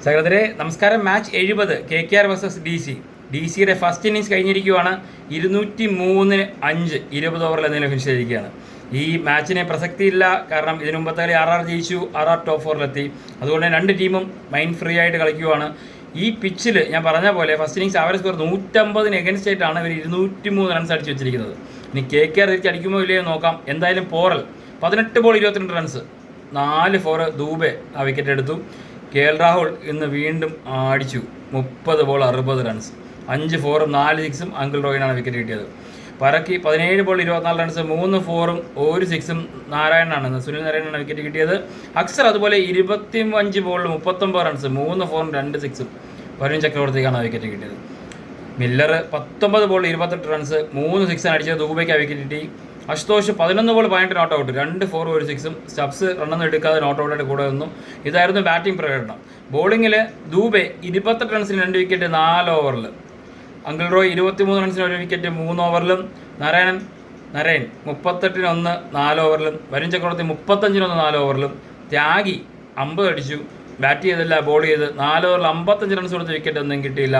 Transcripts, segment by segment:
സഹോദരെ നമസ്കാരം. Match 70 KKR versus D സിയുടെ first innings കഴിഞ്ഞിരിക്കുകയാണ്. 203-5 20 ഓവറിൽ എന്തെങ്കിലും ഫിനിഷ് ചെയ്തിരിക്കുകയാണ്. ഈ മാച്ചിന് പ്രസക്തിയില്ല, കാരണം ഇതിനു മുമ്പത്തെ കളി RR ജയിച്ചു, RR ടോപ്പ് 4-ലെത്തി. അതുകൊണ്ട് തന്നെ രണ്ട് ടീമും മൈൻഡ് ഫ്രീ ആയിട്ട് കളിക്കുകയാണ്. ഈ പിച്ചിൽ ഞാൻ പറഞ്ഞ പോലെ first innings average score 150 against ആയിട്ടാണ് ഇവർ 203 റൺസ് അടിച്ചു വെച്ചിരിക്കുന്നത്. ഇനി KKR തിരിച്ചടിക്കുമോ ഇല്ലയോ നോക്കാം. എന്തായാലും പോറൽ 18 ബോൾ 22 റൺസ്, 4 4 ദൂബെ ആ വിക്കറ്റ് എടുത്തു. KL രാഹുൽ ഇന്ന് വീണ്ടും അടിച്ചു 30 ബോൾ 60 റൺസ്, 5 4 4 6 അങ്കിൾ റോയിനാണ് വിക്കറ്റ് കിട്ടിയത്. പരക്കി 17 ബോൾ 24 റൺസ്, 3 4 1 6 നാരായണനാണ്, സുനിൽ നാരായണനാണ് വിക്കറ്റ് കിട്ടിയത്. അക്സർ അതുപോലെ 25 ബോളിൽ 39 റൺസ്, 3 4 2 6 വരുൺ ചക്രവർത്തിക്കാണ് വിക്കറ്റ് കിട്ടിയത്. മില്ലർ 19 ബോൾ 28 റൺസ്, 3 6 അടിച്ചത്, ദൂബയ്ക്ക് വിക്കറ്റ് കിട്ടി. Ashutosh 11 ball 18 not out, 2 4 1 6 Stubbs റണ്ണൊന്നും എടുക്കാതെ നോട്ട് ഔട്ടായിട്ട് കൂടെ വന്നു. ഇതായിരുന്നു ബാറ്റിംഗ് പ്രകടനം. ബോളിങ്ങിൽ ദൂബെ 28 റൺസിന് 2 വിക്കറ്റ് 4 ഓവറിൽ, അങ്കിൾ റോയ് 23 റൺസിന് 1 വിക്കറ്റ് 3 ഓവറിലും, നരയൻ 38-1 4 ഓവറിലും, വരുൺ ചക്രവർത്തി 35-1 4 ഓവറിലും, ത്യാഗി 50 അടിച്ചു, ബാറ്റ് ചെയ്തില്ല, ബോൾ ചെയ്ത് 4 ഓവറിൽ 55 റൺസ് കൊടുത്ത് വിക്കറ്റ് ഒന്നും കിട്ടിയില്ല.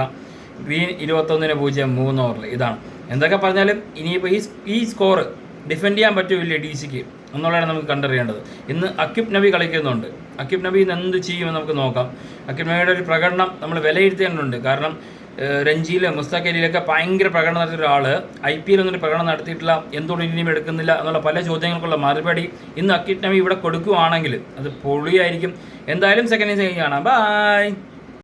ഗ്രീൻ 21-0 3 ഓവറിൽ. ഇതാണ് എന്തൊക്കെ പറഞ്ഞാലും ഇനിയിപ്പോൾ ഈ സ്കോർ ഡിഫെൻഡ് ചെയ്യാൻ പറ്റുമില്ലേ ഡി സിക്ക് എന്നുള്ളതാണ് നമുക്ക് കണ്ടറിയേണ്ടത്. ഇന്ന് അക്യൂബ് നബി കളിക്കുന്നുണ്ട്. അക്യൂബ് നബി ഇന്ന് എന്ത് ചെയ്യുമെന്ന് നമുക്ക് നോക്കാം. അക്യൂബ് നബിയുടെ ഒരു പ്രകടനം നമ്മൾ വിലയിരുത്തേണ്ടതുണ്ട്. കാരണം രഞ്ജിയിലും മുസ്താഖ് അലിയിലൊക്കെ ഭയങ്കര പ്രകടനം നടത്തിയ ഒരാൾ IPL ഒന്നൊരു പ്രകടനം നടത്തിയിട്ടില്ല, എന്തുകൊണ്ട് ഇനിയും എടുക്കുന്നില്ല എന്നുള്ള പല ചോദ്യങ്ങൾക്കുള്ള മറുപടി ഇന്ന് അക്യൂബ് നബി ഇവിടെ കൊടുക്കുകയാണെങ്കിൽ അത് പൊളിയായിരിക്കും. എന്തായാലും സെക്കൻഡ് ഇന്നിംഗ്സ് കഴിഞ്ഞാണ്. ബൈ.